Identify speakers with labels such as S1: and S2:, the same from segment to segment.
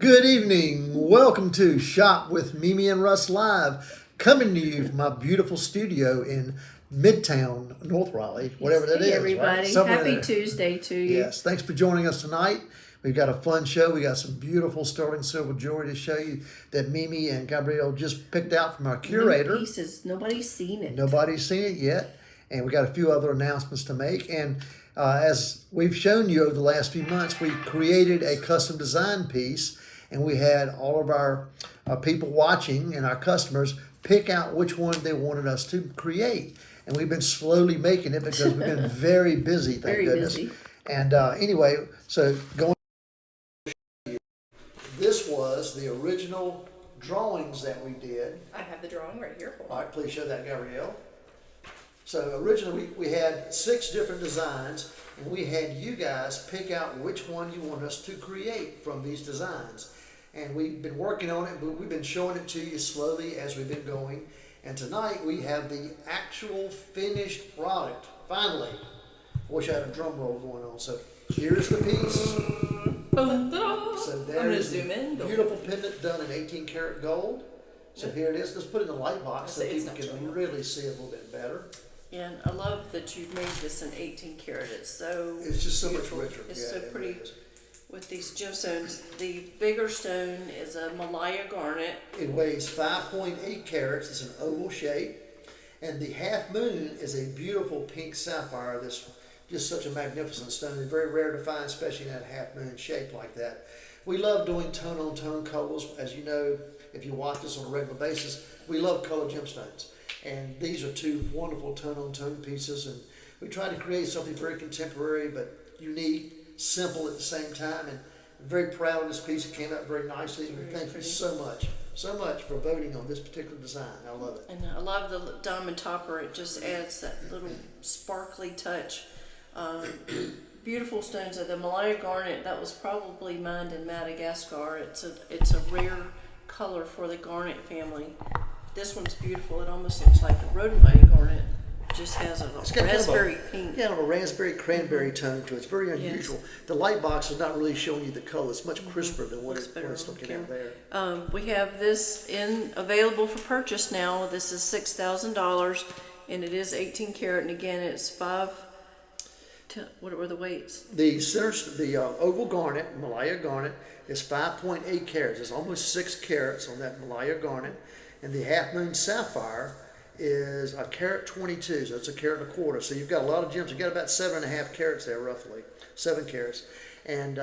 S1: Good evening. Welcome to Shop with Mimi and Russ Live, coming to you from my beautiful studio in Midtown, North Raleigh, whatever that is.
S2: Hey everybody,
S1: right? Somewhere
S2: happy
S1: there.
S2: Tuesday to you.
S1: Yes, thanks for joining us tonight. We've got a fun show. We got some beautiful sterling silver jewelry to show you that Mimi and Gabrielle just picked out from our curator.
S2: New pieces, nobody's seen it.
S1: Nobody's seen it yet. And we got a few other announcements to make. And as we've shown you over the last few months, we created a custom design piece, and we had all of our people watching and our customers pick out which one they wanted us to create. And we've been slowly making it because we've been very busy, thank
S2: Very
S1: goodness.
S2: busy.
S1: And anyway, so going. This was the original drawings that we did.
S3: I have the drawing right here.
S1: All right, please show that, Gabrielle. So originally we had 6 different designs, and we had you guys pick out which one you want us to create from these designs. And we've been working on it, but we've been showing it to you slowly as we've been going. And tonight we have the actual finished product, finally. I wish I had a drum roll going on. So here's the piece. So there is
S3: zoom in.
S1: the beautiful pendant done in 18 karat gold. So here it is. Let's put it in the light box so people can really see it a little bit better.
S2: And I love that you made this in 18 karat. It's
S1: just so
S2: beautiful.
S1: much richer.
S2: It's
S1: Yeah,
S2: so
S1: it
S2: pretty
S1: really is.
S2: with these gemstones. The bigger stone is a Malaya garnet.
S1: It weighs 5.8 carats. It's an oval shape. And the half moon is a beautiful pink sapphire that's just such a magnificent stone. It's very rare to find, especially in that half moon shape like that. We love doing tone on tone colors. As you know, if you watch us on a regular basis, we love color gemstones. And these are 2 wonderful tone on tone pieces. And we try to create something very contemporary but unique, simple at the same time. And I'm very proud of this piece. It came out very nicely. And thank you so much for voting on this particular design. I love it.
S2: And I love the diamond topper. It just adds that little sparkly touch. Beautiful stones. The Malaya garnet, that was probably mined in Madagascar. It's a rare color for the garnet family. This one's beautiful. It almost looks like a rhodolite garnet. It just has a raspberry pink.
S1: Yeah, a raspberry cranberry tone to it. It's very unusual.
S2: Yes.
S1: The light box is not really showing you the color. It's much crisper than what
S2: Looks better
S1: it's
S2: on
S1: looking at there.
S2: We have this available for purchase now. This is $6,000, and it is 18 karat. And again, it's 5. What were the weights?
S1: The center, the oval garnet, Malaya garnet, is 5.8 carats. It's almost 6 carats on that Malaya garnet. And the half moon sapphire is a carat 22, so it's a carat and a quarter. So you've got a lot of gems. You've got about 7.5 carats there, roughly 7 carats. And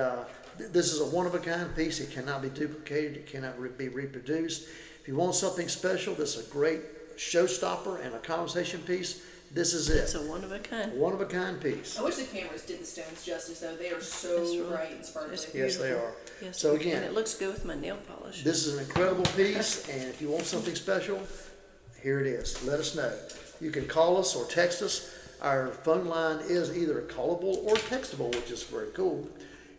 S1: this is a one-of-a-kind piece. It cannot be duplicated. It cannot be reproduced. If you want something special, this is a great showstopper and a conversation piece. This is it.
S2: It's a one-of-a-kind.
S1: One-of-a-kind piece.
S3: I wish the cameras did the stones justice, though. They are so
S2: really-
S3: bright and sparkly.
S2: it's
S1: Yes, they
S2: beautiful.
S1: are.
S2: Yes,
S1: So again,
S2: and it looks good with my nail polish.
S1: this is an incredible piece, and if you want something special, here it is. Let us know. You can call us or text us. Our phone line is either callable or textable, which is very cool.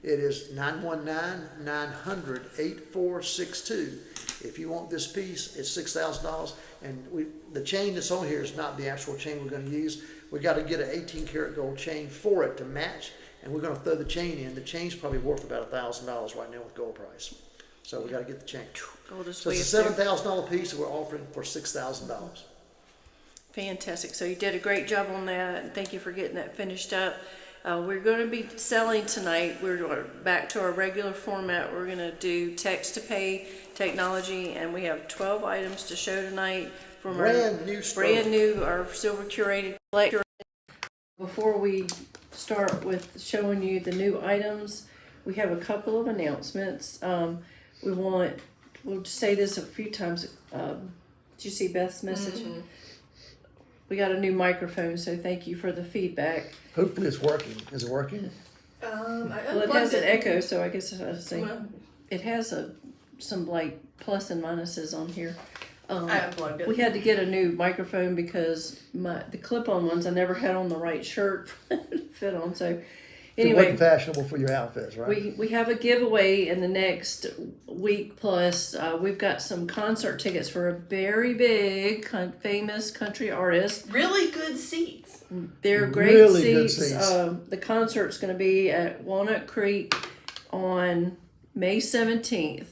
S1: It is 919-900-8462. If you want this piece, it's $6,000. And the chain that's on here is not the actual chain we're going to use. We got to get an 18 karat gold chain for it to match, and we're going to throw the chain in. The chain's probably worth about $1,000 right now with gold price. So we got to get the chain.
S2: Gold is
S1: So
S2: way
S1: it's
S2: up
S1: a
S2: there.
S1: $7,000 piece that we're offering for $6,000.
S2: Fantastic. So you did a great job on that, and thank you for getting that finished up. We're going to be selling tonight. We're back to our regular format. We're going to do text to pay technology, and we have 12 items to show tonight from
S1: Brand new stuff.
S2: our silver curated collection. Before we start with showing you the new items, we have a couple of announcements. We'll say this a few times. Did you see Beth's message?
S3: Mm-hmm.
S2: We got a new microphone, so thank you for the feedback.
S1: Hopefully it's working. Is it working?
S2: Well, it has an echo, so I guess I say it has some like plus and minuses on here.
S3: I unplugged it.
S2: We had to get a new microphone because the clip-on ones I never had on the right shirt fit on. So
S1: It
S2: anyway,
S1: wasn't fashionable for your outfits, right?
S2: we have a giveaway in the next week plus. We've got some concert tickets for a very big, famous country artist.
S3: Really good seats.
S2: They're great
S1: Really good
S2: seats.
S1: seats.
S2: The concert's going to be at Walnut Creek on May 17th.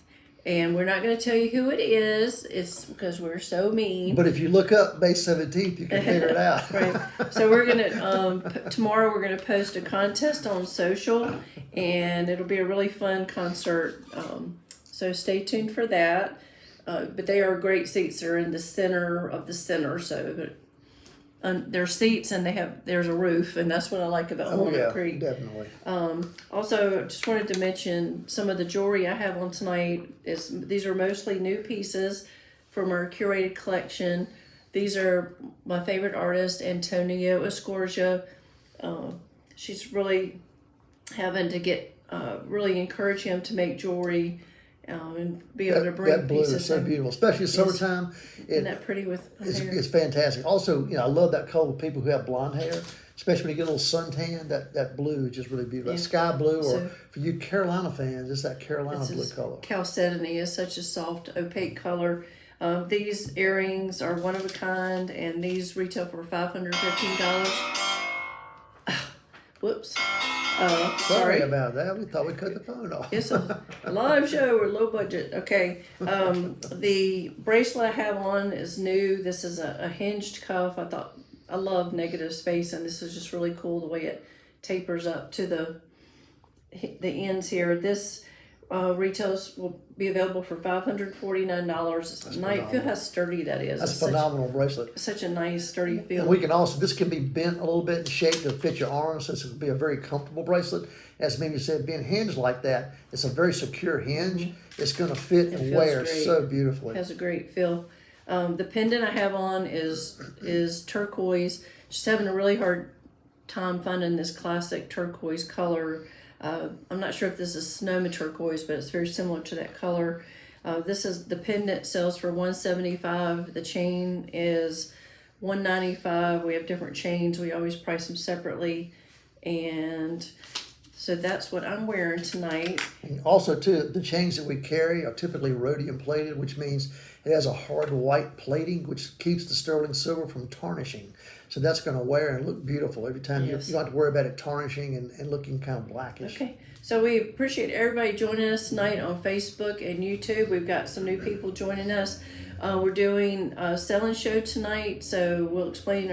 S2: And we're not going to tell you who it is. It's because we're so mean.
S1: But if you look up May 17th, you can figure it out.
S2: Right. So we're going to, tomorrow we're going to post a contest on social, and it'll be a really fun concert. So stay tuned for that. But they are great seats. They're in the center of the center. So they're seats, and there's a roof, and that's what I like about Walnut Creek.
S1: Definitely.
S2: Also, just wanted to mention some of the jewelry I have on tonight. These are mostly new pieces from our curated collection. These are my favorite artist, Antonio Escorja. She's really having to really encourage him to make jewelry and be able to bring
S1: that blue
S2: pieces.
S1: is so beautiful, especially summertime.
S2: Isn't that pretty with hair?
S1: It's fantastic. Also, I love that color with people who have blonde hair, especially when you get a little suntan. That blue is just really beautiful.
S2: Yeah.
S1: That sky blue,
S2: So,
S1: or for you Carolina fans, it's that Carolina blue color.
S2: Chalcedony is such a soft, opaque color. These earrings are one of a kind, and these retail for $515. Whoops.
S1: Sorry about that. We thought we cut the phone off.
S2: It's a live show or low budget. Okay. The bracelet I have on is new. This is a hinged cuff. I love negative space, and this is just really cool the way it tapers up to the ends here. This retails will be available for $549. It's nice. Feel how sturdy that is.
S1: That's a phenomenal bracelet.
S2: Such a nice sturdy feel.
S1: And we can also, this can be bent a little bit in shape to fit your arm, so this will be a very comfortable bracelet. As Mimi said, being hinged like that, it's a very secure hinge. It's going to fit and wear
S2: great.
S1: so beautifully.
S2: It has a great feel. The pendant I have on is turquoise. Just having a really hard time finding this classic turquoise color. I'm not sure if this is Sonoma turquoise, but it's very similar to that color. The pendant sells for $175. The chain is $195. We have different chains. We always price them separately. And so that's what I'm wearing tonight.
S1: And also, too, the chains that we carry are typically rhodium plated, which means it has a hard white plating, which keeps the sterling silver from tarnishing. So that's going to wear and look beautiful every time.
S2: Yes.
S1: You don't have to worry about it tarnishing and looking kind of blackish.
S2: Okay. So we appreciate everybody joining us tonight on Facebook and YouTube. We've got some new people joining us. We're doing a selling show tonight, so we'll explain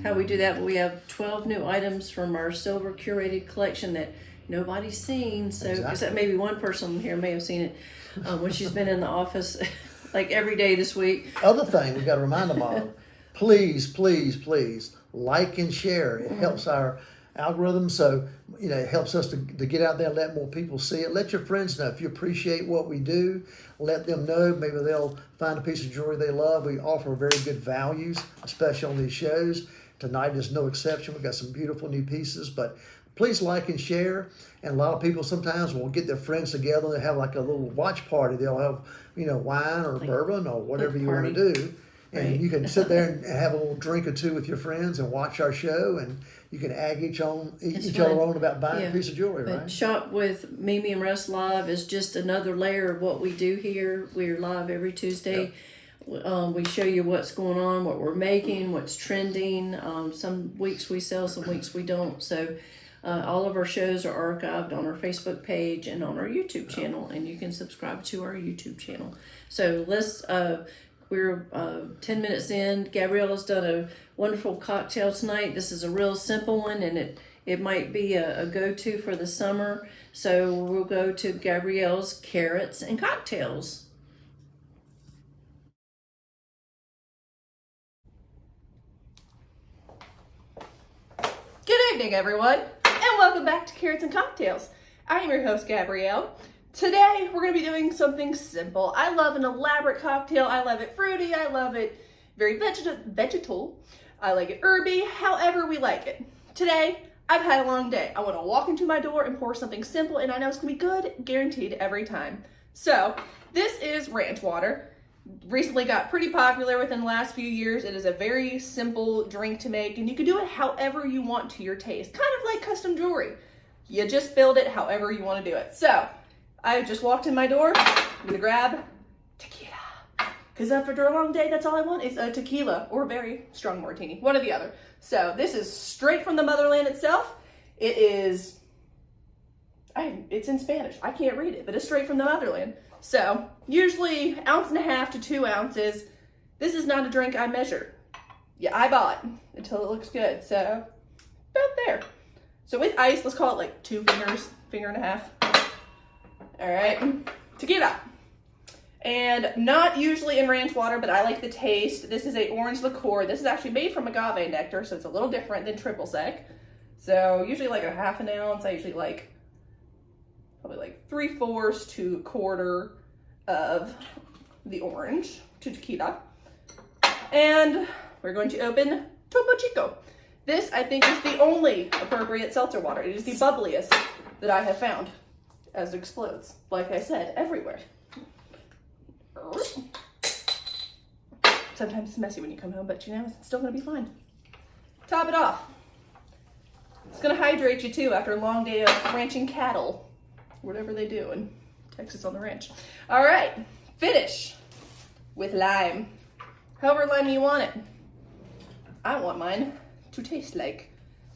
S2: how we do that. But we have 12 new items from our silver curated collection that nobody's seen. So except maybe one person here may have seen it when she's been in the office like every day this week.
S1: Other thing we got to remind them of, please, please, please like and share. It helps our algorithm, so it helps us to get out there and let more people see it. Let your friends know if you appreciate what we do. Let them know. Maybe they'll find a piece of jewelry they love. We offer very good values, especially on these shows. Tonight is no exception. We've got some beautiful new pieces, but please like and share. And a lot of people sometimes will get their friends together and have like a little watch party. They'll have wine or bourbon or whatever you want to do. And you can sit there and have a little drink or two with your friends and watch our show, and you can egg each other on about buying a piece of jewelry, right?
S2: Shop with Mimi and Russ Live is just another layer of what we do here. We're live every Tuesday. Yep. We show you what's going on, what we're making, what's trending. Some weeks we sell, some weeks we don't. So all of our shows are archived on our Facebook page and on our YouTube channel, and you can subscribe to our YouTube channel. So we're 10 minutes in. Gabriella's done a wonderful cocktail tonight. This is a real simple one, and it might be a go-to for the summer. So we'll go to Gabrielle's Carrots and Cocktails.
S3: Good evening, everyone, and welcome back to Carrots and Cocktails. I am your host, Gabrielle. Today, we're going to be doing something simple. I love an elaborate cocktail. I love it fruity. I love it very vegetal. I like it herby, however we like it. Today, I've had a long day. I want to walk into my door and pour something simple, and I know it's going to be good, guaranteed every time. So, this is ranch water. Recently got pretty popular within the last few years. It is a very simple drink to make, and you can do it however you want to your taste. Kind of like custom jewelry. You just build it however you want to do it. So, I just walked in my door. I'm gonna grab tequila. Because after a long day, that's all I want is a tequila or a very strong martini, one or the other. So this is straight from the motherland itself. It is It's in Spanish. I can't read it, but it's straight from the motherland. So usually 1.5 ounces to 2 ounces. This is not a drink I measure. Yeah, I bought until it looks good. So about there. So with ice, let's call it like 2 fingers, 1.5 fingers. All right, tequila. And not usually in ranch water, but I like the taste. This is a orange liqueur. This is actually made from agave nectar, so it's a little different than triple sec. So usually like 1/2 ounce. I usually like probably like 3/4 to 1/4 of the orange to tequila. And we're going to open Topo Chico. This, I think, is the only appropriate seltzer water. It is the bubbliest that I have found as it explodes. Like I said, everywhere. Sometimes it's messy when you come home, but you know, it's still gonna be fine. Top it off. It's gonna hydrate you too after a long day of ranching cattle. Whatever they do in Texas on the ranch. All right, finish with lime. However lime you want it. I want mine to taste like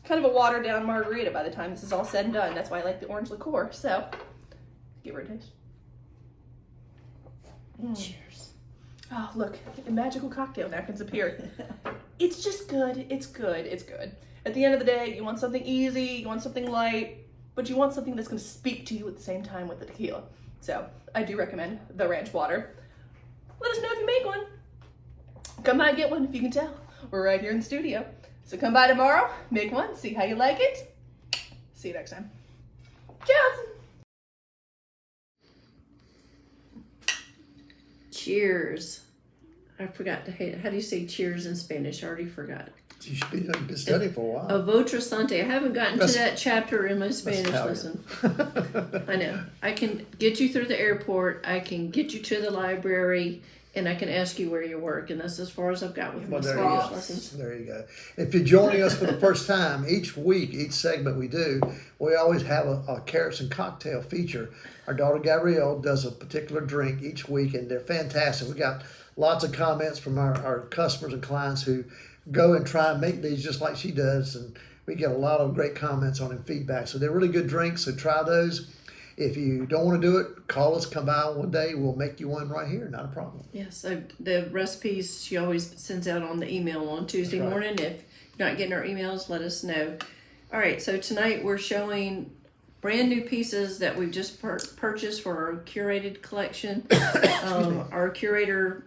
S3: kind of a watered down margarita by the time this is all said and done. That's why I like the orange liqueur. So, give her a taste.
S2: Cheers.
S3: Oh, look, a magical cocktail napkins appeared. It's just good. It's good. It's good. At the end of the day, you want something easy, you want something light, but you want something that's going to speak to you at the same time with the tequila. So, I do recommend the ranch water. Let us know if you make one. Come by and get one if you can tell. We're right here in the studio. So come by tomorrow, make one, see how you like it. See you next time. Cheers!
S2: Cheers. I forgot to hate it. How do you say cheers in Spanish? I already forgot.
S1: You should be studying for a while.
S2: A votre sante. I haven't gotten to that chapter in my Spanish
S1: Italian.
S2: lesson. I know. I can get you through the airport. I can get you to the library. And I can ask you where you work. And that's as far as I've got with my Spanish lessons.
S1: There you go. If you're joining us for the first time, each week, each segment we do, we always have a carrots and cocktail feature. Our daughter Gabrielle does a particular drink each week, and they're fantastic. We got lots of comments from our customers and clients who go and try and make these just like she does, and we get a lot of great comments on and feedback. So they're really good drinks, so try those. If you don't want to do it, call us, come by one day. We'll make you one right here. Not a problem.
S2: Yeah, so the recipes she always sends out on the email on Tuesday morning. If you're not getting our emails, let us know. All right, so tonight we're showing brand new pieces that we've just purchased for our curated collection. Our curator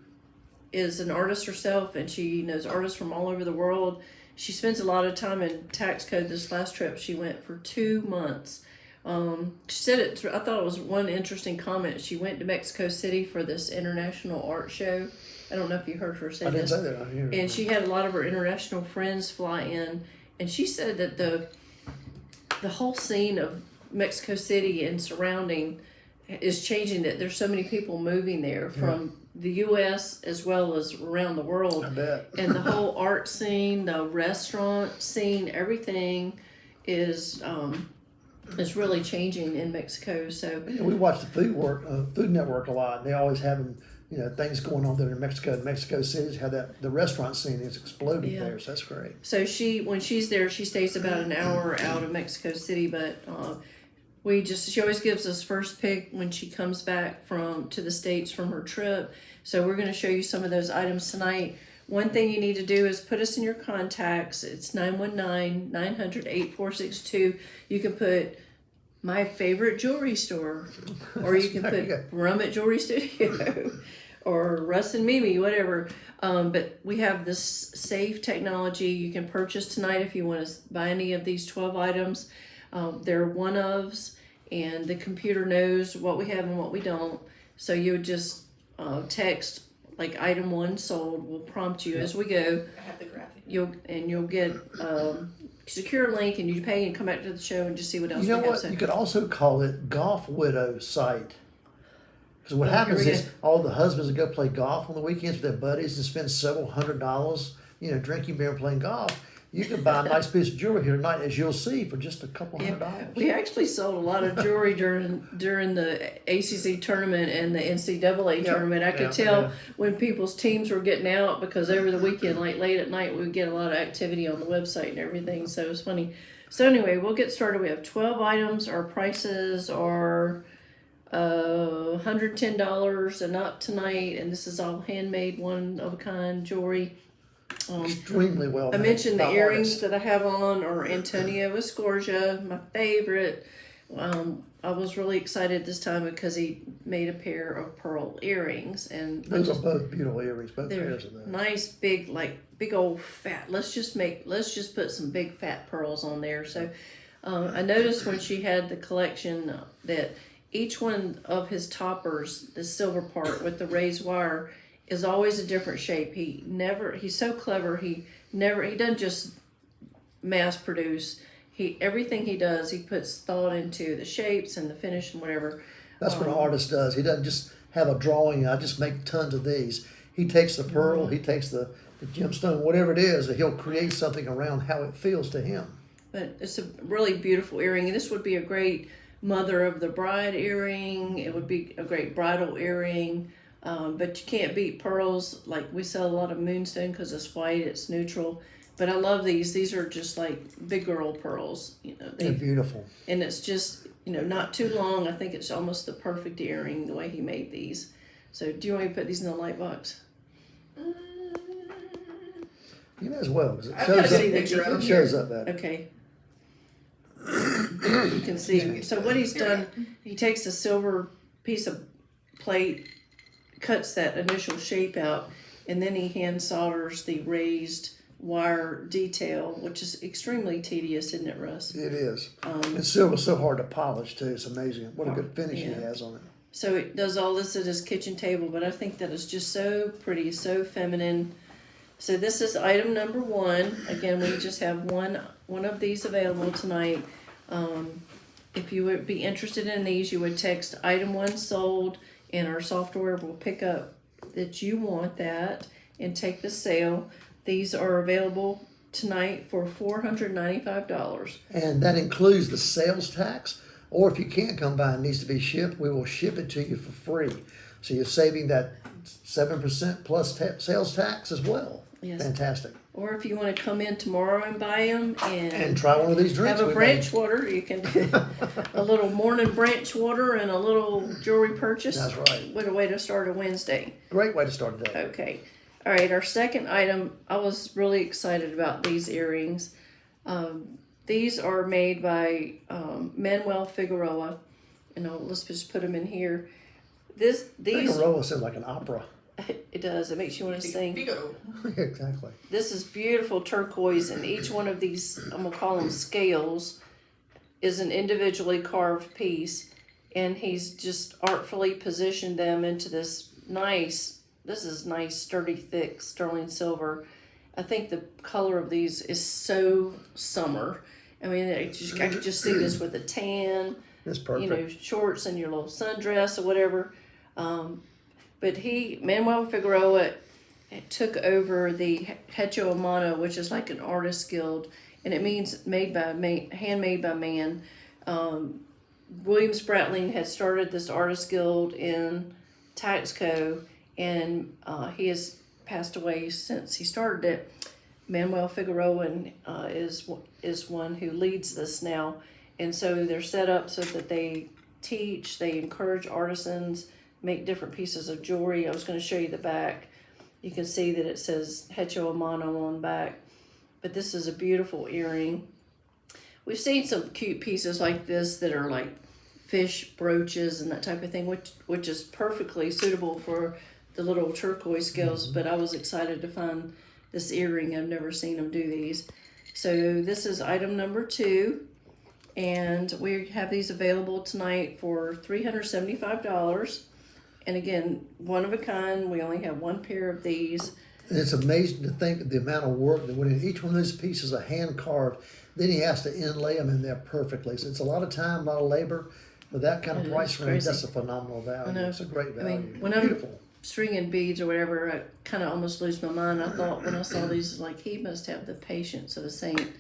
S2: is an artist herself, and she knows artists from all over the world. She spends a lot of time in tax code. This last trip, she went for 2 months. She said it. I thought it was one interesting comment. She went to Mexico City for this international art show. I don't know if you heard her say this.
S1: I didn't say that. I hear.
S2: And she had a lot of her international friends fly in, and she said that the whole scene of Mexico City and surrounding is changing. That there's so many people moving there from the U.S. as well as around the world.
S1: I bet.
S2: And the whole art scene, the restaurant scene, everything is really changing in Mexico. So
S1: we watch the Food Network a lot. And they always having things going on there in Mexico. In Mexico City, how the restaurant scene is exploding there. So that's great.
S2: So when she's there, she stays about an hour out of Mexico City, but she always gives us first pick when she comes back to the States from her trip. So we're going to show you some of those items tonight. One thing you need to do is put us in your contacts. It's 919-900-8462. You can put my favorite jewelry store, or you can put Rum at Jewelry Studio, or Russ and Mimi, whatever. But we have this safe technology you can purchase tonight if you want to buy any of these 12 items. They're one-ofs, and the computer knows what we have and what we don't. So you would just text like item 1 sold. Will prompt you as we go.
S3: I have the graphic.
S2: You'll get secure link, and you pay and come back to the show and just see what else.
S1: You know
S2: we have.
S1: what?
S2: So,
S1: You could also call it Golf Widow site. Because what happens is all the husbands that go play golf on the weekends with their buddies and spend several $100s, drinking beer and playing golf. You can buy a nice piece of jewelry here tonight, as you'll see, for just a couple $100.
S2: We actually sold a lot of jewelry during the ACC tournament and the NCAA tournament. I could tell when people's teams were getting out, because over the weekend, like late at night, we would get a lot of activity on the website and everything. So it was funny. So anyway, we'll get started. We have 12 items. Our prices are $110 and up tonight, and this is all handmade, one of a kind jewelry.
S1: Extremely well
S2: I
S1: made
S2: mentioned the
S1: by
S2: earrings
S1: artists.
S2: that I have on are Antonio Escorja, my favorite. I was really excited this time because he made a pair of pearl earrings, and
S1: Those are both beautiful earrings, both
S2: they're
S1: pairs of those.
S2: nice, big, like big old fat. Let's just put some big fat pearls on there. So I noticed when she had the collection that each one of his toppers, the silver part with the raised wire, is always a different shape. He's so clever. He doesn't just mass produce. Everything he does, he puts thought into the shapes and the finish and whatever.
S1: That's what an artist does. He doesn't just have a drawing, I just make tons of these. He takes the pearl, he takes the gemstone, whatever it is, and he'll create something around how it feels to him.
S2: But it's a really beautiful earring, and this would be a great mother of the bride earring. It would be a great bridal earring. But you can't beat pearls. Like, we sell a lot of moonstone because it's white, it's neutral. But I love these. These are just like big girl pearls.
S1: They're beautiful.
S2: And it's just, not too long. I think it's almost the perfect earring the way he made these. So do you want me to put these in the light box?
S1: You may as well, because
S3: I've got to see a
S1: it
S3: picture of them.
S1: shows up better.
S2: Okay. You can see. So what he's done, he takes a silver piece of plate, cuts that initial shape out, and then he hand solders the raised wire detail, which is extremely tedious, isn't it, Russ?
S1: It is. And silver's so hard to polish, too. It's amazing what a good finish he
S2: Yeah.
S1: has on it.
S2: So it does all this at his kitchen table, but I think that is just so pretty, so feminine. So this is item number 1. Again, we just have one of these available tonight. If you would be interested in these, you would text item 1 sold, and our software will pick up that you want that and take the sale. These are available tonight for $495.
S1: And that includes the sales tax, or if you can't come by and needs to be shipped, we will ship it to you for free. So you're saving that 7% plus sales tax as well.
S2: Yes.
S1: Fantastic.
S2: Or if you want to come in tomorrow and buy them
S1: And try one of these drinks.
S2: have a
S1: we
S2: branch
S1: made.
S2: water, you can do a little morning branch water and a little jewelry purchase.
S1: That's right.
S2: What a way to start a Wednesday.
S1: Great way to start the day.
S2: Okay. All right, our second item, I was really excited about these earrings. These are made by Manuel Figueroa. Let's just put them in here. These
S1: Figueroa sounds like an opera.
S2: it does. It makes you want to sing.
S1: Exactly.
S2: This is beautiful turquoise, and each one of these, I'm going to call them scales, is an individually carved piece, and he's just artfully positioned them into this nice, sturdy, thick sterling silver. I think the color of these is so summer. I mean, I could just see this with a tan,
S1: It's perfect.
S2: shorts and your little sundress or whatever. But Manuel Figueroa, took over the Hecho a Mano, which is like an artist guild, and it means handmade by man. William Spratling had started this artist guild in Taxco, and he has passed away since he started it. Manuel Figueroa is one who leads this now, and so they're set up so that they teach, they encourage artisans, make different pieces of jewelry. I was going to show you the back. You can see that it says Hecho a Mano on the back, but this is a beautiful earring. We've seen some cute pieces like this that are like fish brooches and that type of thing, which is perfectly suitable for the little turquoise scales, but I was excited to find this earring. I've never seen them do these. So this is item number 2, and we have these available tonight for $375. And again, one of a kind. We only have one pair of these.
S1: And it's amazing to think of the amount of work that went in. Each one of those pieces are hand carved. Then he has to inlay them in there perfectly. So it's a lot of time, a lot of labor. With that kind of
S2: It
S1: price
S2: is
S1: range,
S2: crazy.
S1: that's a phenomenal value.
S2: I know.
S1: It's a great
S2: I
S1: value.
S2: mean, when
S1: Beautiful.
S2: I'm stringing beads or whatever, I kind of almost lose my mind. I thought when I saw these, like, he must have the patience of a saint.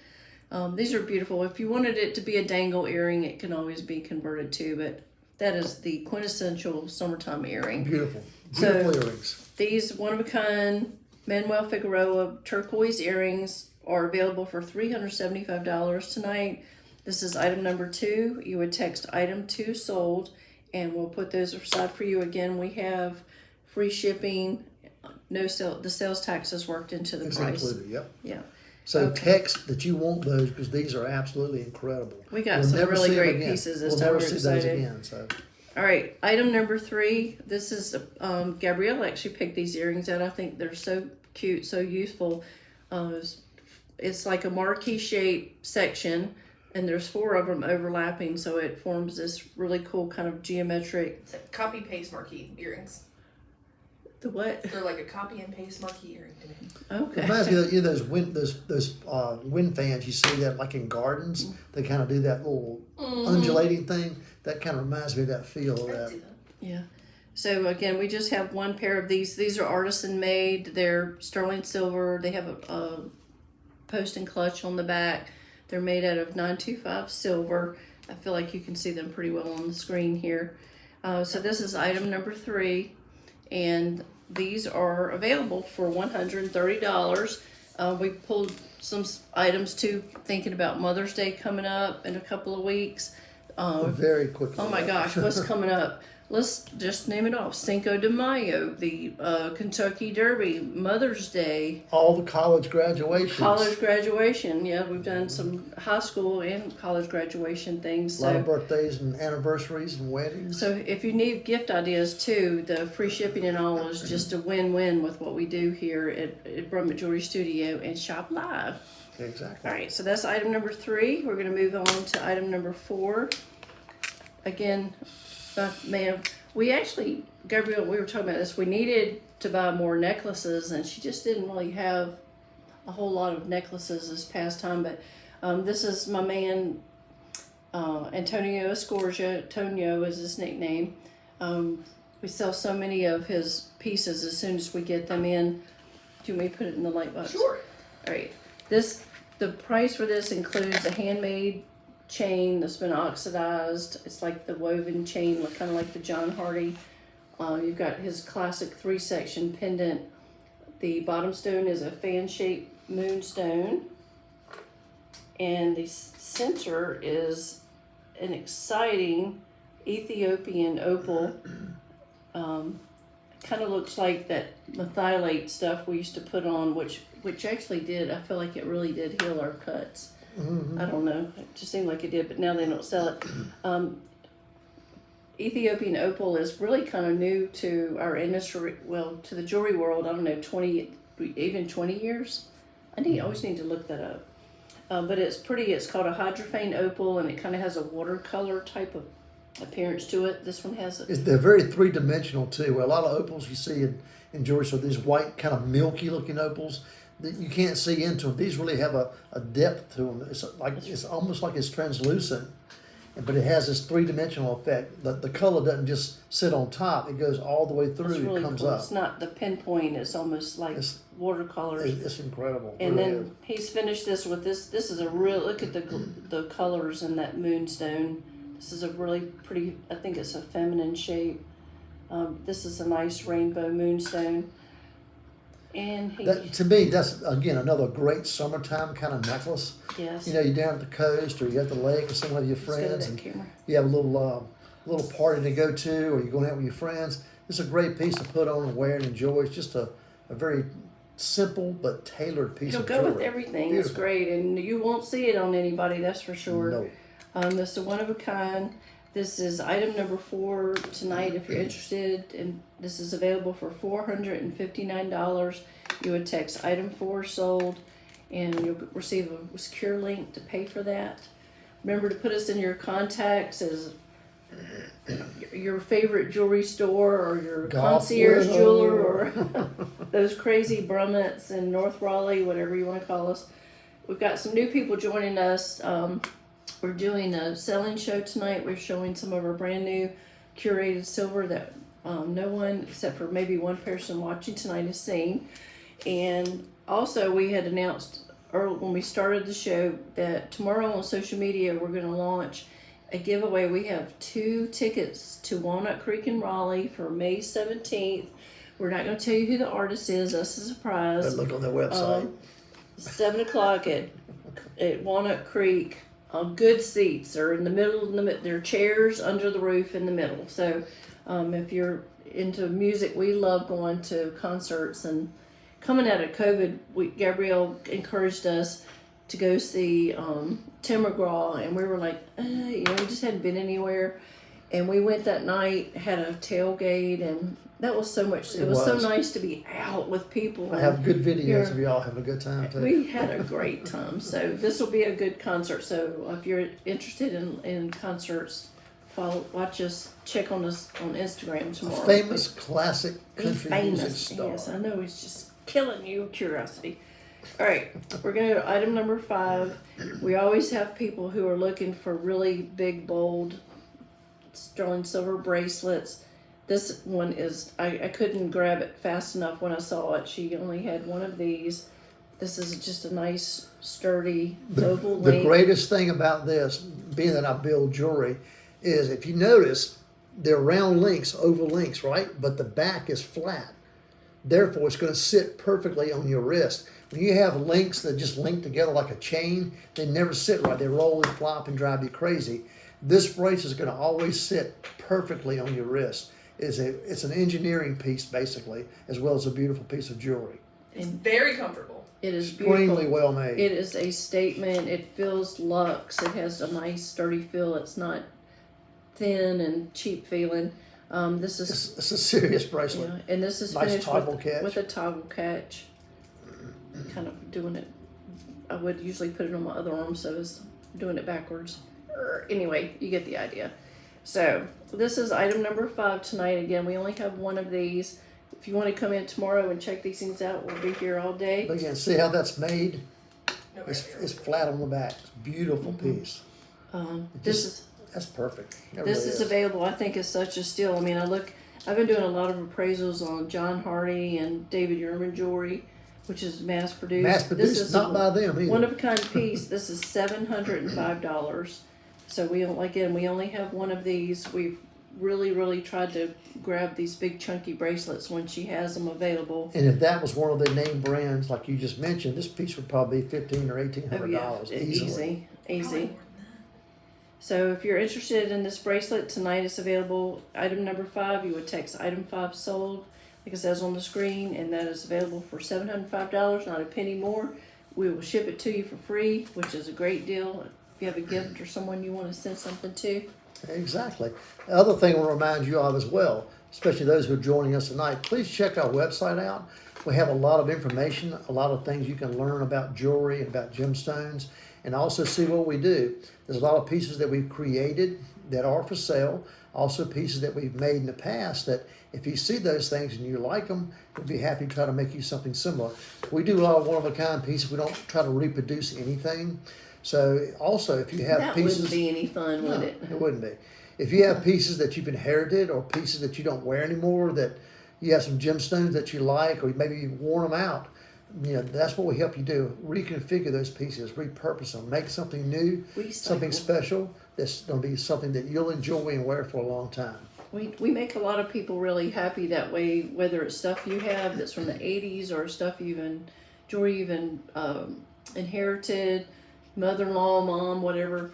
S2: These are beautiful. If you wanted it to be a dangle earring, it can always be converted too, but that is the quintessential summertime earring.
S1: Beautiful.
S2: So-
S1: Beautiful earrings.
S2: These one-of-a-kind Manuel Figueroa turquoise earrings are available for $375 tonight. This is item number 2. You would text item 2 sold, and we'll put those aside for you. Again, we have free shipping, no sale, the sales tax is worked into the
S1: It's
S2: price.
S1: included, yep.
S2: Yeah.
S1: So
S2: Okay.
S1: text that you want those because these are absolutely incredible.
S2: We got
S1: We'll
S2: some
S1: never
S2: really
S1: see them
S2: great
S1: again.
S2: pieces this
S1: We'll
S2: time.
S1: never
S2: We're
S1: see
S2: excited.
S1: those again. So
S2: All right, item number 3. This is Gabrielle actually picked these earrings out. I think they're so cute, so useful. It's like a marquee shape section, and there's 4 of them overlapping, so it forms this really cool kind of geometric.
S3: It's like copy paste marquee earrings.
S2: The what?
S3: They're like a copy and paste marquee earring.
S2: Okay.
S1: it reminds me of those wind fans you see that like in gardens. They kind of do that little undulating thing. That kind of reminds me of that feel of that.
S2: Yeah. So again, we just have one pair of these. These are artisan made. They're sterling silver. They have a post and clutch on the back. They're made out of 925 silver. I feel like you can see them pretty well on the screen here. So this is item number 3, and these are available for $130. We pulled some items too, thinking about Mother's Day coming up in a couple of weeks.
S1: Very quickly.
S2: Oh my gosh, what's coming up? Let's just name it off. Cinco de Mayo, the Kentucky Derby, Mother's Day,
S1: All the college graduations.
S2: college graduation. Yeah, we've done some high school and college graduation things.
S1: A lot
S2: So,
S1: of birthdays and anniversaries and weddings.
S2: so if you need gift ideas too, the free shipping and all is just a win-win with what we do here at Brummett Jewelry Studio and Shop Live.
S1: Exactly.
S2: All right, so that's item number 3. We're going to move on to item number 4. Again, ma'am, we actually, Gabrielle, we were talking about this. We needed to buy more necklaces, and she just didn't really have a whole lot of necklaces this past time. But this is my man, Antonio Escorgia. Tonio is his nickname. We sell so many of his pieces as soon as we get them in. Do you want me to put it in the light box?
S3: Sure.
S2: All right. The price for this includes a handmade chain that's been oxidized. It's like the woven chain, kind of like the John Hardy. You've got his classic 3-section pendant. The bottom stone is a fan-shaped moonstone, and the center is an exciting Ethiopian opal. Kind of looks like that methylate stuff we used to put on, which actually did. I feel like it really did heal our cuts. I don't know. It just seemed like it did, but now they don't sell it. Ethiopian opal is really kind of new to our industry, well, to the jewelry world. I don't know, 20 years? Always need to look that up. But it's pretty. It's called a hydrophane opal, and it kind of has a watercolor type of appearance to it. This one has
S1: They're very 3-dimensional too. Where a lot of opals you see in jewelry, so these white kind of milky looking opals that you can't see into them. These really have a depth to them. It's almost like it's translucent, but it has this 3-dimensional effect. The color doesn't just sit on top; it goes all the way through.
S2: It's really
S1: it comes
S2: cool.
S1: up.
S2: It's not the pinpoint. It's almost like watercolors.
S1: It's incredible.
S2: And
S1: really
S2: then he's finished this with this. This is a real look at the colors in that moonstone. This is a really pretty. I think it's a feminine shape. This is a nice rainbow moonstone. And
S1: to me, that's again another great summertime kind of necklace.
S2: yes.
S1: You know, you're down at the coast or you're at the lake or somewhere with your
S2: Let's go to
S1: friends,
S2: that
S1: and
S2: camera.
S1: you have a little party to go to, or you're going out with your friends. It's a great piece to put on and wear and enjoy. It's just a very simple but tailored piece
S2: It'll
S1: of
S2: go
S1: jewelry.
S2: with everything. It's
S1: Beautiful.
S2: great, and you won't see it on anybody. That's for sure.
S1: No.
S2: This is a one of a kind. This is item number 4 tonight. If you're interested, and this is available for $459. You would text item 4 sold, and you'll receive a secure link to pay for that. Remember to put us in your contacts as your favorite jewelry store or your
S1: Golf
S2: concierge
S1: Willow.
S2: jeweler or those crazy Brummetts in North Raleigh, whatever you want to call us. We've got some new people joining us. We're doing a selling show tonight. We're showing some of our brand new curated silver that no one except for maybe one person watching tonight has seen. And also we had announced early when we started the show that tomorrow on social media we're going to launch a giveaway. We have 2 tickets to Walnut Creek in Raleigh for May 17th. We're not going to tell you who the artist is. That's a surprise.
S1: But look on their website.
S2: 7 o'clock at Walnut Creek. Good seats. They're in the middle. There are chairs under the roof in the middle. So if you're into music, we love going to concerts. And coming out of COVID, Gabrielle encouraged us to go see Tim McGraw, and we were like, we just hadn't been anywhere. And we went that night, had a tailgate, and that was so much. It was so nice to be out with people.
S1: I have good videos of y'all having a good time too.
S2: We had a great time. So this will be a good concert. So if you're interested in concerts, watch us, check on us on Instagram tomorrow.
S1: A famous classic country music star.
S2: Yes, I know, it's just killing you with curiosity. All right, we're going to go to item number 5. We always have people who are looking for really big, bold, sterling silver bracelets. This one is, I couldn't grab it fast enough when I saw it. She only had one of these. This is just a nice, sturdy, oval link.
S1: The greatest thing about this, being that I build jewelry, is if you notice, they're round links, oval links, right? But the back is flat. Therefore, it's going to sit perfectly on your wrist. When you have links that just link together like a chain, they never sit right. They roll and flop and drive you crazy. This bracelet is going to always sit perfectly on your wrist. It's an engineering piece, basically, as well as a beautiful piece of jewelry.
S3: It's very comfortable.
S2: It is beautiful.
S1: Extremely well made.
S2: It is a statement. It feels luxe. It has a nice, sturdy feel. It's not thin and cheap feeling. This is
S1: It's a serious bracelet.
S2: yeah, and this is
S1: Nice
S2: finished
S1: toggle catch.
S2: with a toggle catch. Kind of doing it. I would usually put it on my other arm, so it's doing it backwards. Anyway, you get the idea. So this is item number 5 tonight. Again, we only have one of these. If you want to come in tomorrow and check these things out, we'll be here all day.
S1: But again, see how that's made?
S3: No
S1: It's flat on the back. It's a beautiful piece. That's perfect.
S2: This is available. I think is such a steal. I mean, I've been doing a lot of appraisals on John Hardy and David Yurman jewelry, which is mass produced.
S1: Mass produced,
S2: This is
S1: not by them either.
S2: one of a kind piece. This is $705. So we only have one of these. We've really tried to grab these big chunky bracelets when she has them available.
S1: And if that was one of the name brands like you just mentioned, this piece would probably be $1,500 or $1,800 easily.
S2: Easy. So if you're interested in this bracelet, tonight it's available. Item number 5, you would text item 5 sold, like it says on the screen, and that is available for $705, not a penny more. We will ship it to you for free, which is a great deal. If you have a gift or someone you want to send something to.
S1: Exactly. The other thing I want to remind you of as well, especially those who are joining us tonight, please check our website out. We have a lot of information, a lot of things you can learn about jewelry and about gemstones, and also see what we do. There's a lot of pieces that we've created that are for sale, also pieces that we've made in the past that if you see those things and you like them, we'd be happy to try to make you something similar. We do a lot of one-of-a-kind pieces. We don't try to reproduce anything. So also, if you have pieces...
S2: That wouldn't be any fun, would it?
S1: It wouldn't be. If you have pieces that you've inherited or pieces that you don't wear anymore, that you have some gemstones that you like, or maybe you've worn them out, that's what we help you do. Reconfigure those pieces, repurpose them, make something new, something special that's going to be something that you'll enjoy and wear for a long time.
S2: We make a lot of people really happy that way, whether it's stuff you have that's from the 80s or stuff jewelry you've inherited, mother-in-law, mom, whatever.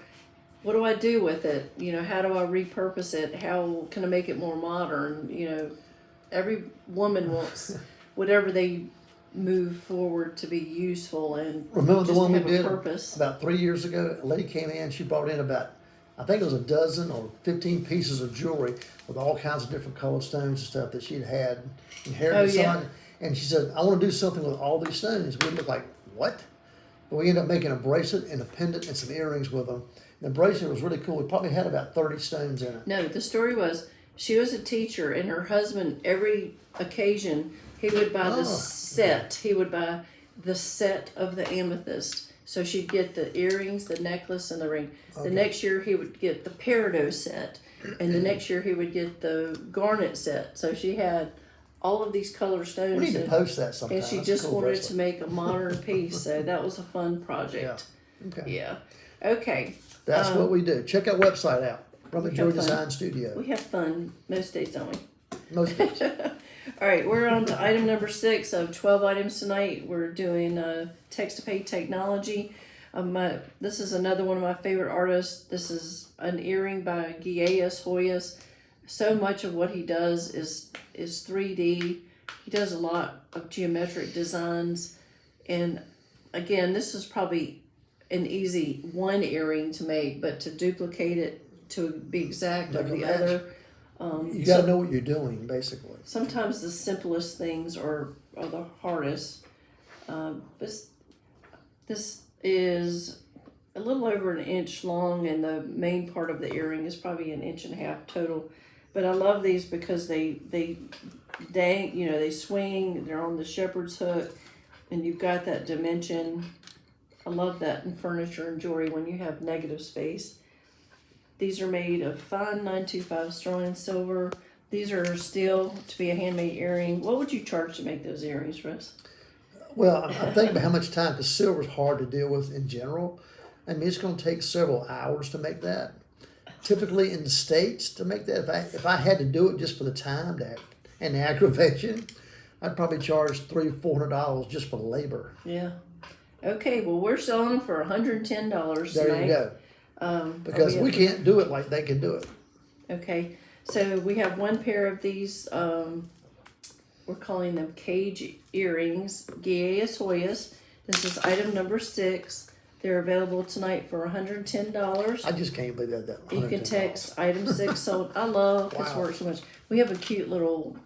S2: What do I do with it? How do I repurpose it? How can I make it more modern? Every woman wants whatever they move forward to be useful and
S1: remember the one we
S2: have a
S1: did
S2: purpose.
S1: About 3 years ago? A lady came in, she brought in about, I think it was a dozen or 15 pieces of jewelry with all kinds of different colored stones and stuff that she'd had inherited. And she said, I want to do something with all these stones. We looked like, what? But we ended up making a bracelet and a pendant and some earrings with them. And the bracelet was really cool. We probably had about 30 stones in it.
S2: No, the story was she was a teacher, and her husband, every occasion, he would buy the set. He would buy the set of the amethyst. So she'd get the earrings, the necklace, and the ring. The next year he would get the peridot set. And the next year he would get the garnet set. So she had all of these color stones.
S1: We need to post that sometime.
S2: And she just wanted to make a modern piece. So that was a fun project.
S1: Yeah.
S2: Okay.
S1: That's what we do. Check our website out. From the Jewelry Design Studio.
S2: We have fun most days, don't we?
S1: Most days.
S2: All right, we're on to item number 6 of 12 items tonight. We're doing text-to-pay technology. This is another one of my favorite artists. This is an earring by Guillermo Hoyas. So much of what he does is 3D. He does a lot of geometric designs. And again, this is probably an easy one earring to make, but to duplicate it to be exact
S1: Like
S2: of
S1: a
S2: the
S1: match.
S2: other.
S1: You got to know what you're doing, basically.
S2: Sometimes the simplest things are the hardest. This is a little over an inch long, and the main part of the earring is probably an inch and a half total. But I love these because they dang, they swing. They're on the shepherd's hook, and you've got that dimension. I love that in furniture and jewelry when you have negative space. These are made of fine 925 sterling silver. These are still to be a handmade earring. What would you charge to make those earrings, Russ?
S1: Well, I think about how much time, because silver's hard to deal with in general. I mean, it's going to take several hours to make that. Typically in the States, to make that, if I had to do it just for the time and the aggravation, I'd probably charge $300-400 just for the labor.
S2: Yeah. Okay, well, we're selling them for $110 tonight.
S1: There you go. Because we can't do it like they can do it.
S2: Okay, so we have one pair of these, we're calling them cage earrings, Guillermo Hoyas. This is item number 6. They're available tonight for $110.
S1: I just can't believe that.
S2: You can text item 6 sold. I love this work so much. We have a cute little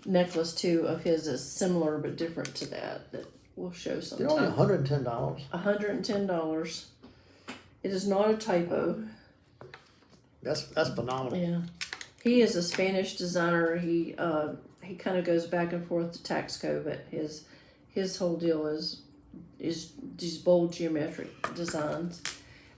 S2: necklace too of his that's similar but different to that we'll show sometime.
S1: They're only $110.
S2: $110. It is not a typo.
S1: That's phenomenal.
S2: Yeah, he is a Spanish designer. He kind of goes back and forth to Taxco, but his whole deal is these bold geometric designs.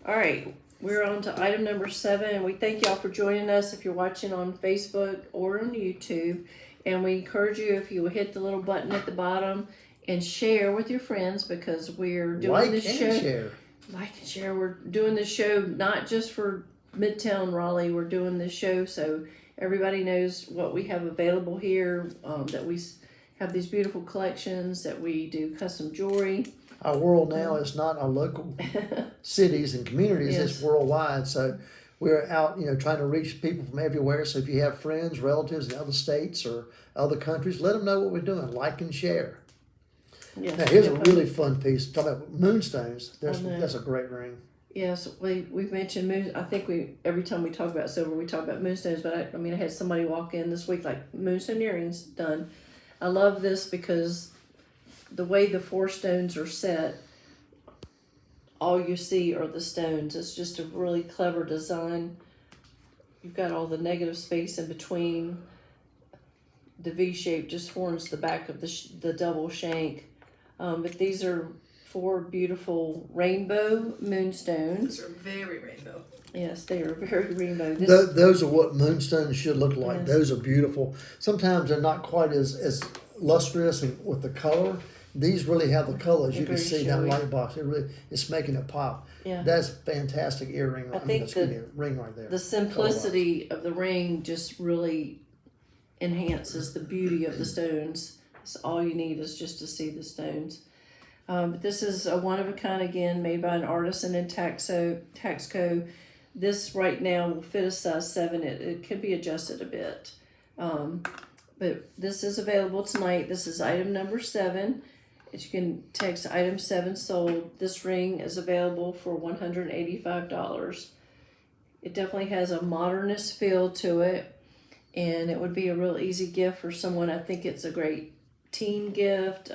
S2: All right, we're on to item number 7. We thank y'all for joining us if you're watching on Facebook or on YouTube, and we encourage you, if you will hit the little button at the bottom and share with your friends, because we're doing this show. Like and share. We're doing this show not just for Midtown Raleigh. We're doing this show so everybody knows what we have available here, that we have these beautiful collections, that we do custom jewelry.
S1: Our world now is not our local cities and communities,
S2: Yes.
S1: It's worldwide. So we're out, trying to reach people from everywhere. So if you have friends, relatives in other states or other countries, let them know what we're doing. Like and share.
S2: Yes.
S1: Now, here's a really fun piece. Talking about moonstones.
S2: know.
S1: That's a great ring.
S2: Yes, we've mentioned moon. I think every time we talk about silver, we talk about moonstones. But I had somebody walk in this week like moonstone earrings done. I love this because the way the 4 stones are set, all you see are the stones. It's just a really clever design. You've got all the negative space in between. The V shape just forms the back of the double shank. But these are 4 beautiful rainbow moonstones.
S3: These are very rainbow.
S2: Yes, they are very rainbow.
S1: Those are what moonstones should look like.
S2: Yes.
S1: Those are beautiful. Sometimes they're not quite as lustrous and with the color. These really have the colors.
S2: They're
S1: You can
S2: very
S1: see that
S2: showy.
S1: light box. It's making it pop.
S2: Yeah.
S1: That's a fantastic earring.
S2: I think
S1: ring right there.
S2: The simplicity of the ring just really enhances the beauty of the stones. So all you need is just to see the stones. But this is a one-of-a-kind, again, made by an artisan in Taxco. This right now will fit a size 7. It can be adjusted a bit. But this is available tonight. This is item number 7. You can text item 7 sold. This ring is available for $185. It definitely has a modernist feel to it, and it would be a real easy gift for someone. I think it's a great teen gift.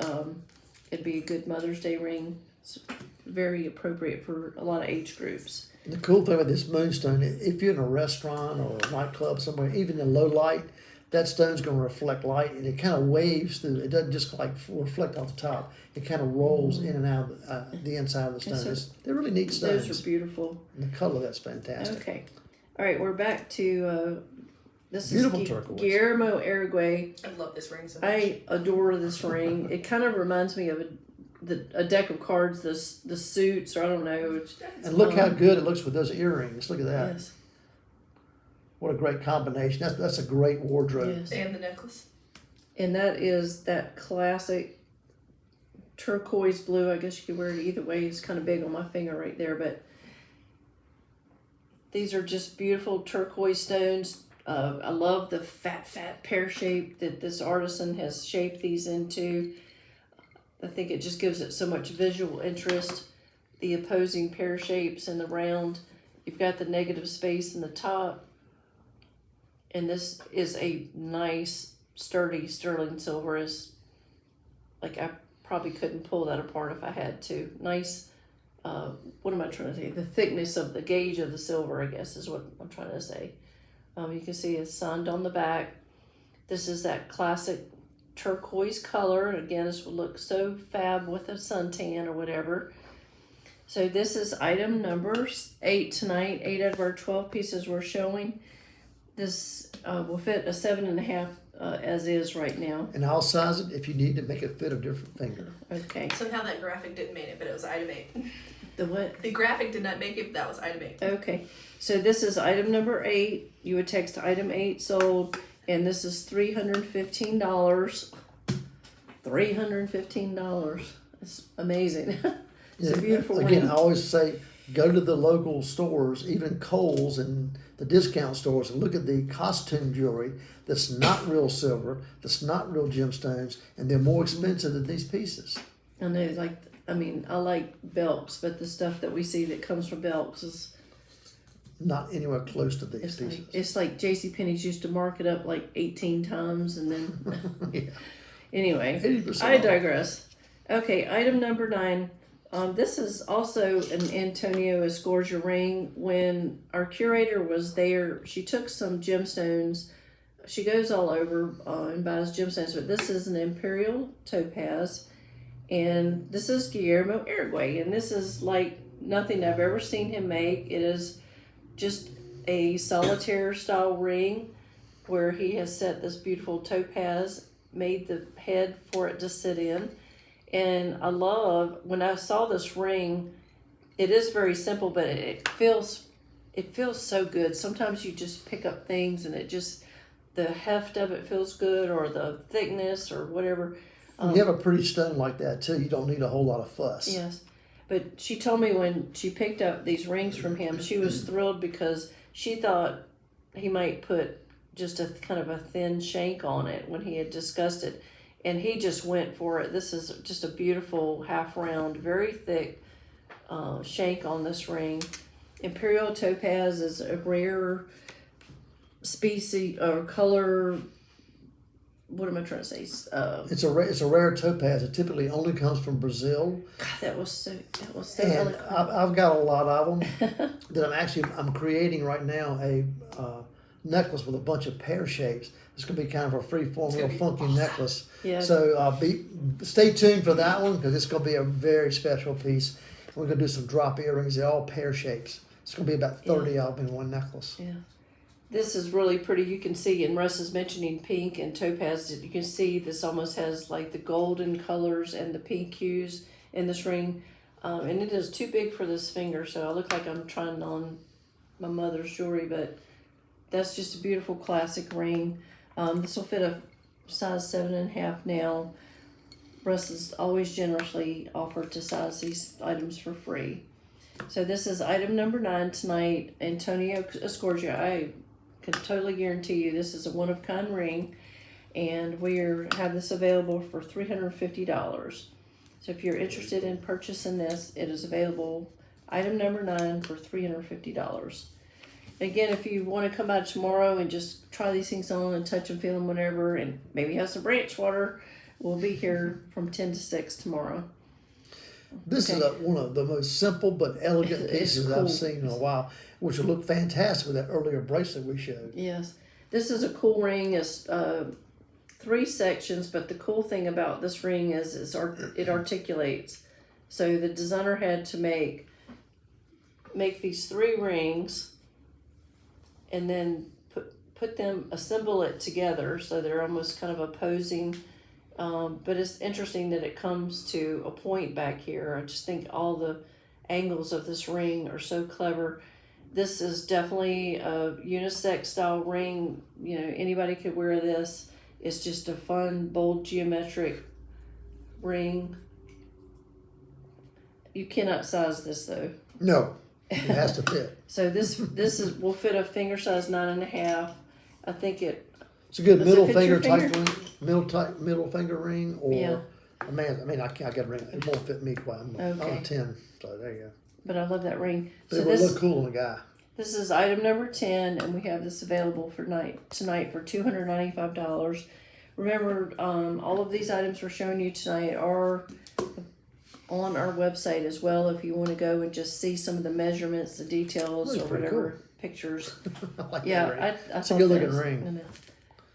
S2: It'd be a good Mother's Day ring. It's very appropriate for a lot of age groups.
S1: The cool thing about this moonstone, if you're in a restaurant or a nightclub somewhere, even in low light, that stone's going to reflect light, and it kind of waves through. It doesn't just like reflect off the top. It kind of rolls in and out of the inside of the stone. They're really neat stones.
S2: Those are beautiful.
S1: And the color, that's fantastic.
S2: Okay. All right, we're back to this
S1: Beautiful
S2: is
S1: turquoise.
S2: Guillermo Uruguay.
S3: I love this ring so much.
S2: I adore this ring. It kind of reminds me of a deck of cards, the suits, or I don't know.
S1: And look how good it looks with those earrings. Look at that.
S2: Yes.
S1: What a great combination. That's a great wardrobe.
S2: Yes.
S3: And the necklace.
S2: And that is that classic turquoise blue. I guess you could wear it either way. It's kind of big on my finger right there, but these are just beautiful turquoise stones. I love the fat pear shape that this artisan has shaped these into. I think it just gives it so much visual interest. The opposing pear shapes and the round. You've got the negative space in the top. And this is a nice, sturdy sterling silver. Like I probably couldn't pull that apart if I had to. Nice, what am I trying to say? The thickness of the gauge of the silver, I guess, is what I'm trying to say. You can see it's signed on the back. This is that classic turquoise color. And again, this would look so fab with a suntan or whatever. So this is item number 8 tonight. 8 out of our 12 pieces we're showing. This will fit a 7.5 as is right now.
S1: And I'll size it if you need to make it fit a different finger.
S2: Okay.
S3: Somehow that graphic didn't make it, but it was item 8.
S2: The what?
S3: The graphic did not make it, but that was item 8.
S2: Okay. So this is item number 8. You would text item 8 sold, and this is $315. $315. It's amazing. It's a beautiful
S1: Again,
S2: ring.
S1: I always say go to the local stores, even Kohl's and the discount stores, and look at the costume jewelry that's not real silver, that's not real gemstones, and they're more expensive than these pieces.
S2: I know, I like Belks, but the stuff that we see that comes from Belks is
S1: Not anywhere close to these pieces.
S2: it's like JCPenney's used to mark it up like 18 times and then
S1: Yeah.
S2: Anyway,
S1: 80%
S2: I
S1: off.
S2: digress. Okay, item number 9. This is also an Antonio Escorza ring. When our curator was there, she took some gemstones. She goes all over and buys gemstones, but this is an imperial topaz, and this is Guillermo Uruguay, and this is like nothing I've ever seen him make. It is just a solitaire style ring where he has set this beautiful topaz, made the head for it to sit in. And I love, when I saw this ring, it is very simple, but it feels so good. Sometimes you just pick up things and it just, the heft of it feels good, or the thickness or whatever.
S1: When you have a pretty stone like that too, you don't need a whole lot of fuss.
S2: Yes. But she told me when she picked up these rings from him, she was thrilled because she thought he might put just a kind of a thin shank on it when he had discussed it. And he just went for it. This is just a beautiful half round, very thick shank on this ring. Imperial topaz is a rare species or color. What am I trying to say?
S1: It's a rare topaz. It typically only comes from Brazil.
S2: God, that was so
S1: And
S2: eloquent.
S1: I've got a lot of them that I'm creating right now a necklace with a bunch of pear shapes. It's going to be kind of a free-form, real funky necklace.
S2: Yeah.
S1: So stay tuned for that one because it's going to be a very special piece. We're going to do some drop earrings. They're all pear shapes. It's going to be about 30 of them in one necklace.
S2: Yeah. This is really pretty. You can see, and Russ is mentioning pink and topaz. You can see this almost has like the golden colors and the pink hues in this ring. And it is too big for this finger, so I look like I'm trying on my mother's jewelry, but that's just a beautiful classic ring. This will fit a size 7.5 now. Russ has always generously offered to size these items for free. So this is item number 9 tonight. Antonio Escorza. I can totally guarantee you this is a one-of-kind ring, and we have this available for $350. So if you're interested in purchasing this, it is available, item number 9, for $350. Again, if you want to come out tomorrow and just try these things on and touch them, feel them, whatever, and maybe have some branch water, we'll be here from 10 to 6 tomorrow.
S1: This is one of the most simple but elegant
S2: It's
S1: pieces
S2: cool.
S1: I've seen in a while, which will look fantastic with that earlier bracelet we showed.
S2: Yes. This is a cool ring. It's 3 sections, but the cool thing about this ring is it articulates. So the designer had to make these 3 rings and then assemble it together so they're almost kind of opposing. But it's interesting that it comes to a point back here. I just think all the angles of this ring are so clever. This is definitely a unisex style ring. You know, anybody could wear this. It's just a fun, bold, geometric ring. You cannot size this though.
S1: No, it has to fit.
S2: So this will fit a finger size 9.5. I think it.
S1: It's a good
S2: Does it
S1: middle
S2: fit
S1: finger
S2: your
S1: type
S2: finger?
S1: ring, middle finger ring, or
S2: Yeah.
S1: I got a ring. It won't fit me quite. I'm
S2: Okay.
S1: a 10, so there you go.
S2: But I love that ring.
S1: But
S2: So
S1: it will
S2: this
S1: look cool on the guy.
S2: this is item number 10, and we have this available for tonight for $295. Remember, all of these items we're showing you tonight are on our website as well. If you want to go and just see some of the measurements, the details,
S1: Looks
S2: or
S1: pretty
S2: whatever
S1: cool.
S2: pictures.
S1: I like
S2: Yeah,
S1: that ring.
S2: I
S1: It's a
S2: thought
S1: good
S2: that
S1: looking
S2: was-
S1: ring.
S2: I know.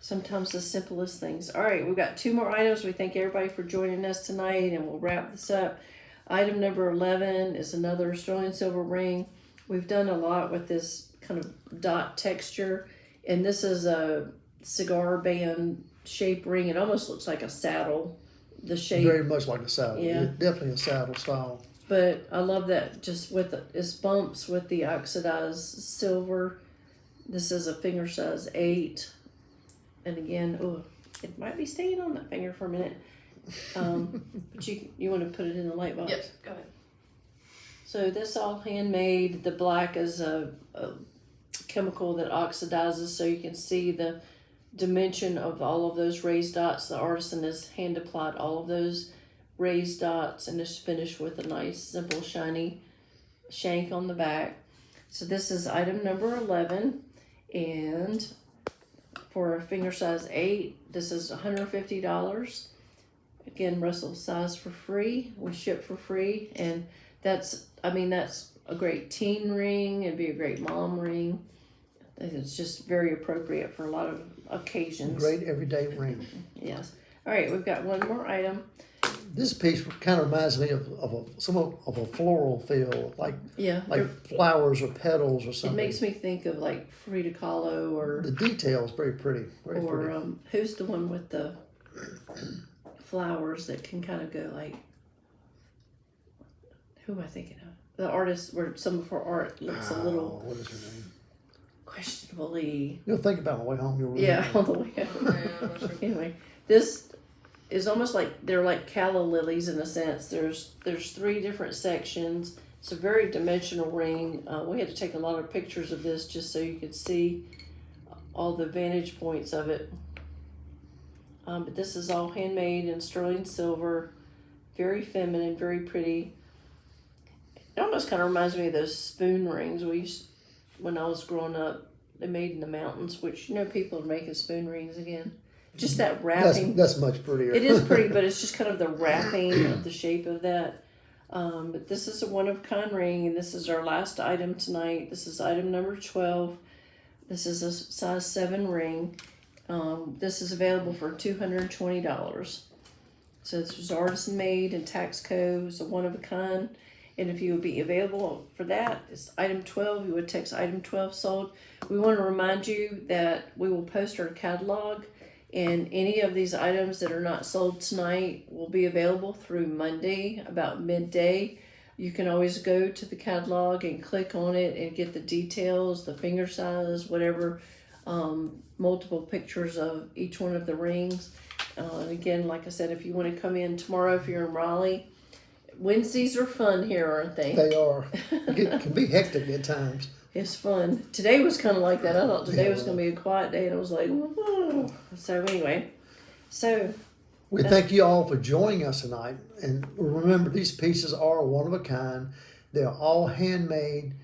S2: Sometimes the simplest things. All right, we've got 2 more items. We thank everybody for joining us tonight, and we'll wrap this up. Item number 11 is another sterling silver ring. We've done a lot with this kind of dot texture, and this is a cigar band shape ring. It almost looks like a saddle, the shape.
S1: Very much like a saddle.
S2: Yeah.
S1: Definitely a saddle style.
S2: But I love that just with its bumps with the oxidized silver. This is a finger size 8. And again, oh, it might be staying on that finger for a minute. But you want to put it in the light box?
S3: Yes, go ahead.
S2: So this all handmade. The black is a chemical that oxidizes, so you can see the dimension of all of those raised dots. The artisan has hand applied all of those raised dots, and it's finished with a nice, simple, shiny shank on the back. So this is item number 11, and for a finger size 8, this is $150. Again, Russell size for free. We ship for free, and that's a great teen ring. It'd be a great mom ring. I think it's just very appropriate for a lot of occasions.
S1: Great everyday ring.
S2: Yes. All right, we've got one more item.
S1: This piece kind of reminds me of a floral feel, like
S2: Yeah.
S1: flowers or petals or
S2: It
S1: something.
S2: makes me think of like Frida Kahlo or
S1: The detail is very pretty. Very pretty.
S2: who's the one with the flowers that can kind of go like, who am I thinking of? The artist where some of her art looks a little
S1: What is her name?
S2: questionably.
S1: You'll think about it on the way home. You'll
S2: Yeah,
S1: remember.
S2: on the way out. Anyway, this is almost like they're like calla lilies in a sense. There's 3 different sections. It's a very dimensional ring. We had to take a lot of pictures of this just so you could see all the vantage points of it. But this is all handmade in sterling silver, very feminine, very pretty. It almost kind of reminds me of those spoon rings we used when I was growing up. They made in the mountains, which people are making spoon rings again. Just that wrapping.
S1: That's much prettier.
S2: It is pretty, but it's just kind of the wrapping of the shape of that. But this is a one-of-a-kind ring, and this is our last item tonight. This is item number 12. This is a size 7 ring. This is available for $220. So this was artisan made in Taxco. It's a one-of-a-kind. And if you would be available for that, it's item 12. You would text item 12 sold. We want to remind you that we will post our catalog, and any of these items that are not sold tonight will be available through Monday about midday. You can always go to the catalog and click on it and get the details, the finger size, whatever, multiple pictures of each one of the rings. And again, like I said, if you want to come in tomorrow, if you're in Raleigh, Wednesdays are fun here, aren't they?
S1: They are. It can be hectic at times.
S2: It's fun. Today was kind of like that. I thought today was going to be a quiet day, and I was like, whoa. So anyway,
S1: We thank you all for joining us tonight. And remember, these pieces are one of a kind. They're all handmade,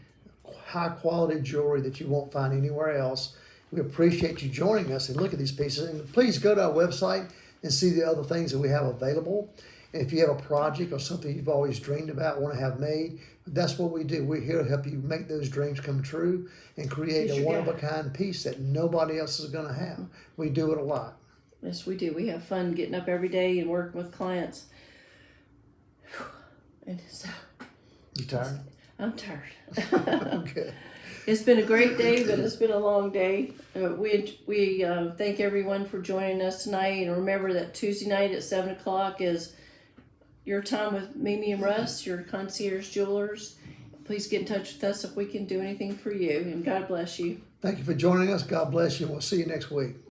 S1: high quality jewelry that you won't find anywhere else. We appreciate you joining us and look at these pieces. And please go to our website and see the other things that we have available. And if you have a project or something you've always dreamed about, want to have made, that's what we do. We're here to help you make those dreams come true and create a one-of-a-kind piece that nobody else is going to have. We do it a lot.
S2: Yes, we do. We have fun getting up every day and working with clients. And so,
S1: You tired?
S2: I'm tired.
S1: Okay.
S2: It's been a great day, but it's been a long day. We thank everyone for joining us tonight. And remember that Tuesday night at 7 o'clock is your time with Mimi and Russ, your concierge jewelers. Please get in touch with us if we can do anything for you. And God bless you.
S1: Thank you for joining us. God bless you. And we'll see you next week.